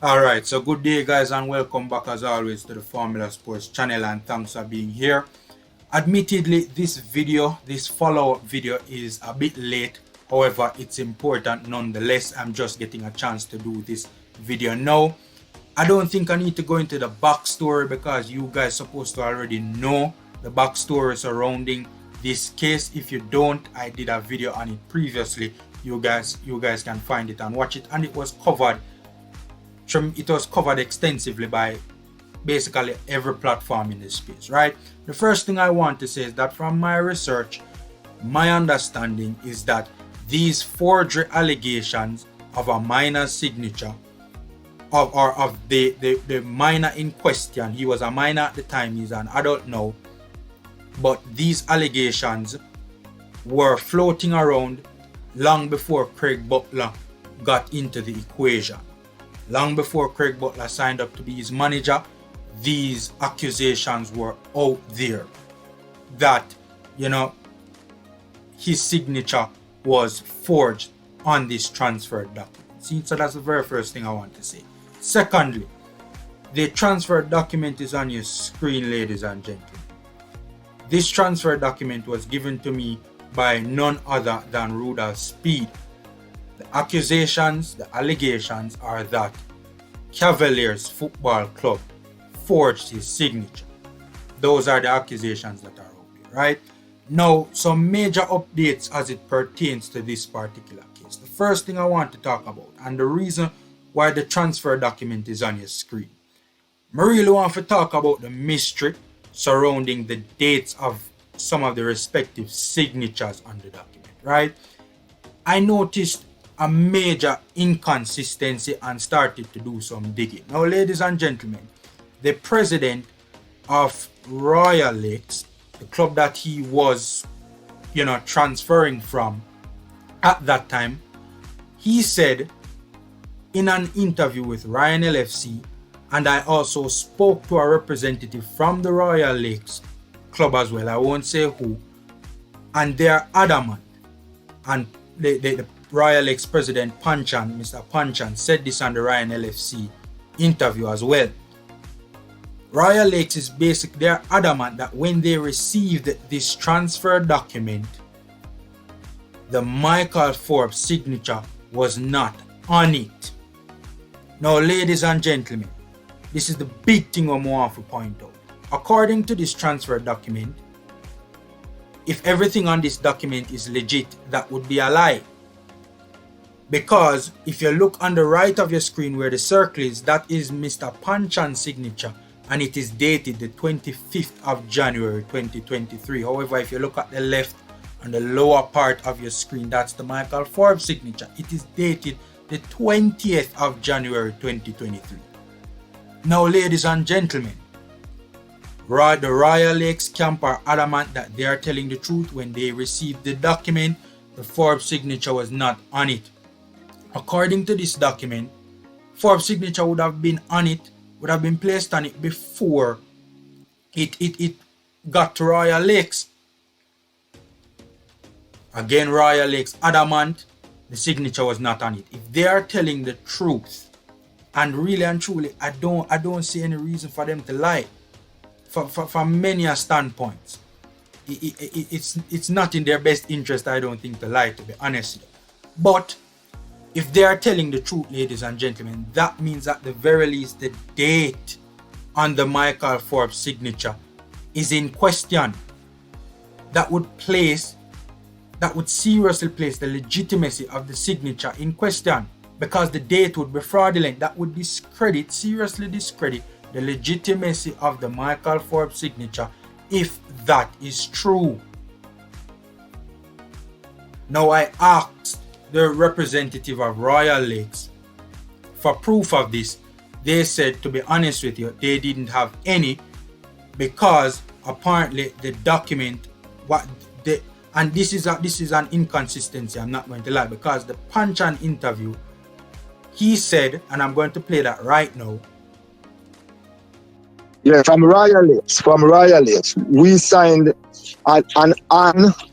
Alright, so good day guys and welcome back as always to the Formula Sports channel, and thanks for being here. Admittedly, this follow-up video is a bit late. However, it's important nonetheless. I'm just getting a chance to do this video now. I don't think I need to go into the backstory because you guys supposed to already know the backstory surrounding this case. If you don't, I did a video on it previously. You guys can find it and watch it, and it was covered extensively by basically every platform in this space, right? The first thing I want to say is that from my research, my understanding is that these forgery allegations of a minor's signature of the minor in question, he was a minor at the time, he's an adult now, but these allegations were floating around long before Craig Butler got into the equation. Long before Craig Butler signed up to be his manager, these accusations were out there that, his signature was forged on this transfer document. See, so that's the very first thing I want to say. Secondly, the transfer document is on your screen, ladies and gentlemen. This transfer document was given to me by none other than Rudolph Speed. The allegations are that Cavaliers Football Club forged his signature. Those are the accusations that are out there, right? Now, some major updates as it pertains to this particular case. The first thing I want to talk about, and the reason why the transfer document is on your screen, I really want to talk about the mystery surrounding the dates of some of the respective signatures on the document, right? I noticed a major inconsistency and started to do some digging. Now, ladies and gentlemen, the president of Royal Lakes, the club that he was, transferring from at that time, he said in an interview with Ryan LFC, and I also spoke to a representative from the Royal Lakes club as well, I won't say who, and they're adamant, and the Royal Lakes president Panchan, Mr. Panchan, said this on the Ryan LFC interview as well. Royal Lakes is they're adamant that when they received this transfer document, the Michael Forbes signature was not on it. Now, ladies and gentlemen, this is the big thing I want to point out. According to this transfer document, if everything on this document is legit, that would be a lie. Because if you look on the right of your screen where the circle is, that is Mr. Panchan's signature, and it is dated the 25th of January 2023. However, if you look at the left and the lower part of your screen, that's the Michael Forbes signature. It is dated the 20th of January 2023. Now, ladies and gentlemen, the Royal Lakes camp are adamant that they are telling the truth. When they received the document, the Forbes signature was not on it. According to this document, Forbes signature would have been placed on it before it got to Royal Lakes. Again, Royal Lakes adamant the signature was not on it. If they are telling the truth, and really and truly, I don't see any reason for them to lie. From many standpoints, it's not in their best interest, I don't think, to lie, to be honest. But if they are telling the truth, ladies and gentlemen, that means at the very least the date on the Michael Forbes signature is in question. That would seriously place the legitimacy of the signature in question, because the date would be fraudulent. That would seriously discredit the legitimacy of the Michael Forbes signature if that is true. Now, I asked the representative of Royal Lakes for proof of this. They said, to be honest with you, they didn't have any, because apparently the document, and this is an inconsistency, I'm not going to lie, because the Panchan interview, he said, and I'm going to play that right now. Yeah, from Royal Lakes, we signed an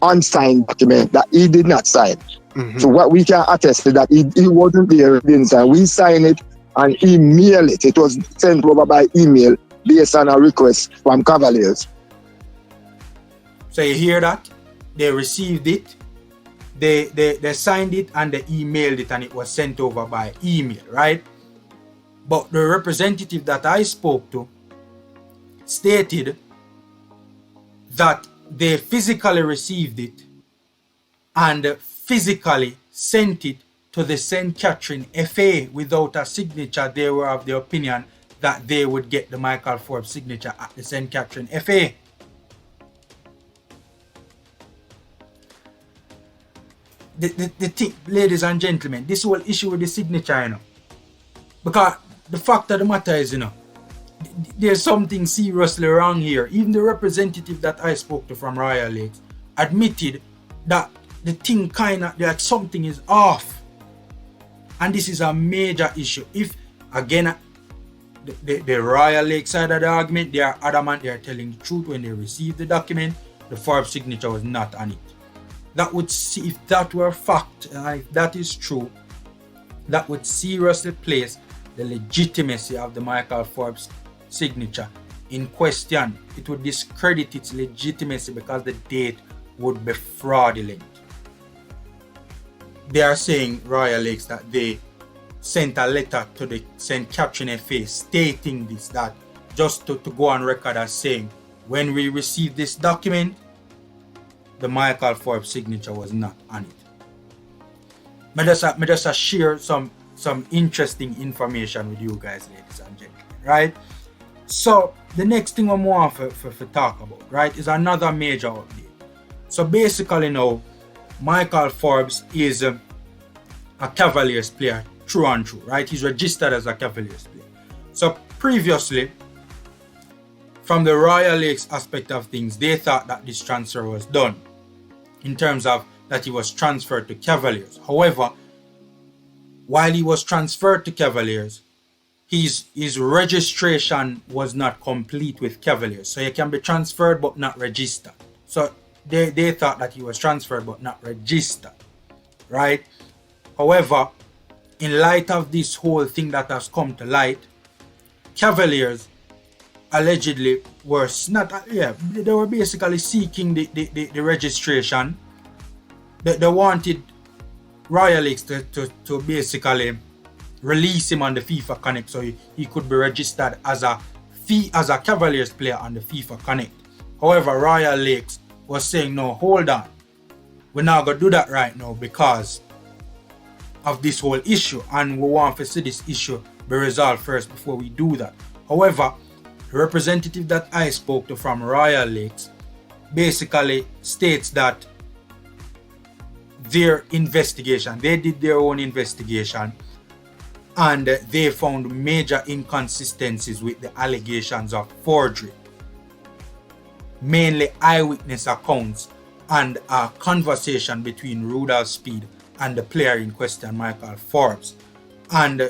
unsigned document that he did not sign. Mm-hmm. So what we can attest to that he wasn't there, didn't sign. We signed it and email it. It was sent over by email based on a request from Cavaliers. So you hear that? They received it, they signed it, and they emailed it, and it was sent over by email, right? But the representative that I spoke to stated that they physically received it and physically sent it to the St. Catherine FA without a signature. They were of the opinion that they would get the Michael Forbes signature at the St. Catherine FA. The thing, ladies and gentlemen, this whole issue with the signature, you know, because the fact of the matter is, you know, there's something seriously wrong here. Even the representative that I spoke to from Royal Lakes admitted that the thing kind of, like, something is off. And this is a major issue. If, again, the Royal Lakes side of the argument, they are adamant, they are telling the truth. When they received the document, the Forbes signature was not on it. That would see, if that were a fact, and if that is true, that would seriously place the legitimacy of the Michael Forbes signature in question. It would discredit its legitimacy because the date would be fraudulent. They are saying, Royal Lakes, that they sent a letter to the St. Catherine FA stating this, that just to go on record as saying, when we received this document, the Michael Forbes signature was not on it. I just share some interesting information with you guys, ladies and gentlemen, right? So the next thing I want to talk about, right, is another major update. So basically now, Michael Forbes is a Cavaliers player through and through, right? He's registered as a Cavaliers player. So previously, from the Royal Lakes aspect of things, they thought that this transfer was done in terms of that he was transferred to Cavaliers. However, while he was transferred to Cavaliers, his registration was not complete with Cavaliers. So he can be transferred but not registered. So they thought that he was transferred but not registered, right? However, in light of this whole thing that has come to light, Cavaliers allegedly were they were basically seeking the registration. They wanted Royal Lakes to basically release him on the FIFA Connect so he could be registered as a Cavaliers player on the FIFA Connect. However, Royal Lakes was saying, no, hold on, we're not going to do that right now because of this whole issue, and we want to see this issue be resolved first before we do that. However, the representative that I spoke to from Royal Lakes basically states that their investigation, they did their own investigation, and they found major inconsistencies with the allegations of forgery, mainly eyewitness accounts and a conversation between Rudolph Speed and the player in question, Michael Forbes. And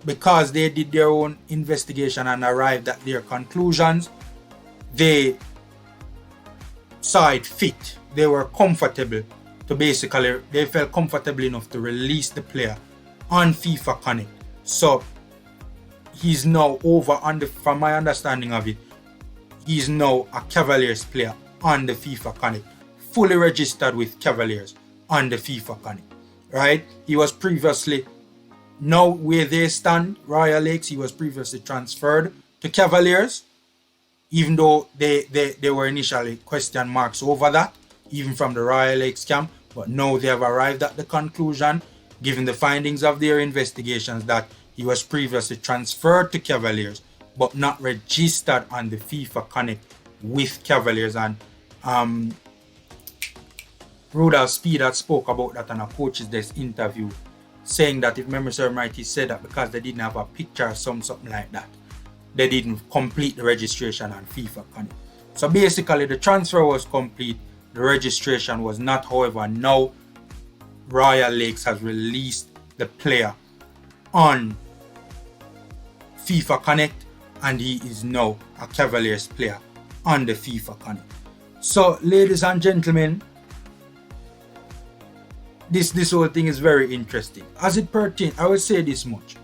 because they did their own investigation and arrived at their conclusions, they saw it fit. They were comfortable to they felt comfortable enough to release the player on FIFA Connect. So he's now over from my understanding of it, he's now a Cavaliers player on the FIFA Connect, fully registered with Cavaliers on the FIFA Connect, right? He was previously, now where they stand, Royal Lakes, he was previously transferred to Cavaliers, even though they were initially question marks over that, even from the Royal Lakes camp, but now they have arrived at the conclusion, given the findings of their investigations, that he was previously transferred to Cavaliers, but not registered on the FIFA Connect with Cavaliers. And Rudolph Speed had spoke about that on a coach's desk interview, saying that, if memory serves right, he said that because they didn't have a picture or something like that, they didn't complete the registration on FIFA Connect. So basically the transfer was complete, the registration was not. However, now Royal Lakes has released the player on FIFA Connect, and he is now a Cavaliers player on the FIFA Connect. So ladies and gentlemen, this whole thing is very interesting. As it pertains, I will say this much.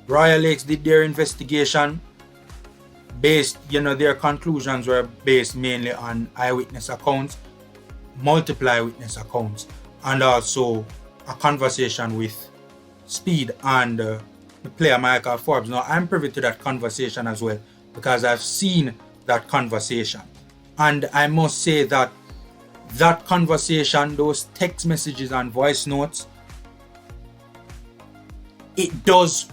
Royal Lakes did their investigation based, their conclusions were based mainly on eyewitness accounts, multiple eyewitness accounts, and also a conversation with Speed and the player Michael Forbes. Now, I'm privy to that conversation as well because I've seen that conversation. And I must say that that conversation, those text messages and voice notes, it does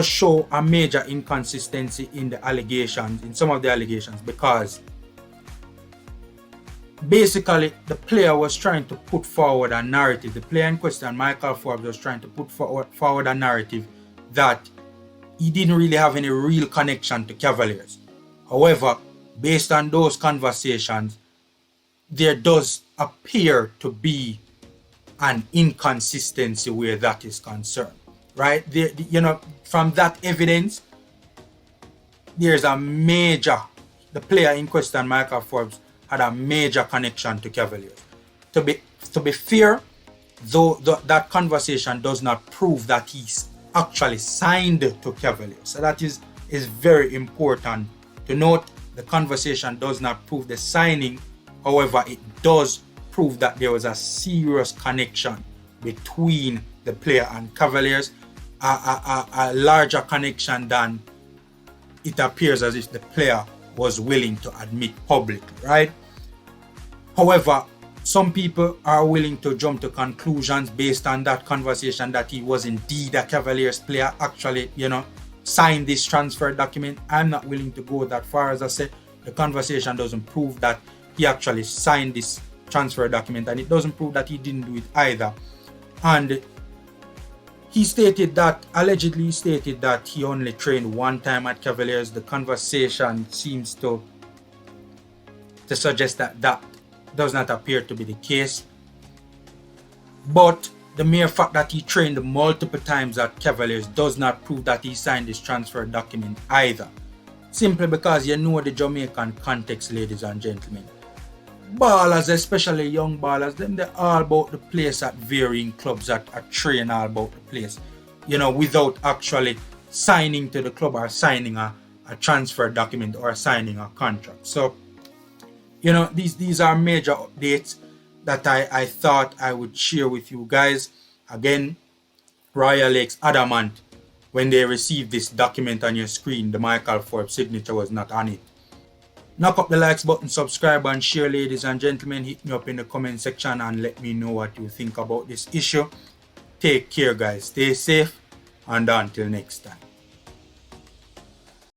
show a major inconsistency in the allegations, in some of the allegations, because basically the player was trying to put forward a narrative. The player in question, Michael Forbes, was trying to put forward a narrative that he didn't really have any real connection to Cavaliers. However, based on those conversations, there does appear to be an inconsistency where that is concerned, right? From that evidence, there's a major, the player in question, Michael Forbes, had a major connection to Cavaliers. To be fair, though that conversation does not prove that he's actually signed to Cavaliers. So that is very important to note. The conversation does not prove the signing. However, it does prove that there was a serious connection between the player and Cavaliers, a larger connection than it appears as if the player was willing to admit publicly, right? However, some people are willing to jump to conclusions based on that conversation that he was indeed a Cavaliers player, actually, signed this transfer document. I'm not willing to go that far. As I said, the conversation doesn't prove that he actually signed this transfer document, and it doesn't prove that he didn't do it either. And he allegedly stated that he only trained one time at Cavaliers. The conversation seems to suggest that does not appear to be the case. But the mere fact that he trained multiple times at Cavaliers does not prove that he signed this transfer document either. Simply because the Jamaican context, ladies and gentlemen. Ballers, especially young ballers, they're all about the place at varying clubs that are train all about the place, without actually signing to the club or signing a transfer document or signing a contract. So, these are major updates that I thought I would share with you guys. Again, Royal Lakes adamant when they received this document on your screen, the Michael Forbes signature was not on it. Knock up the likes button, subscribe and share, ladies and gentlemen. Hit me up in the comment section and let me know what you think about this issue. Take care, guys. Stay safe, and until next time.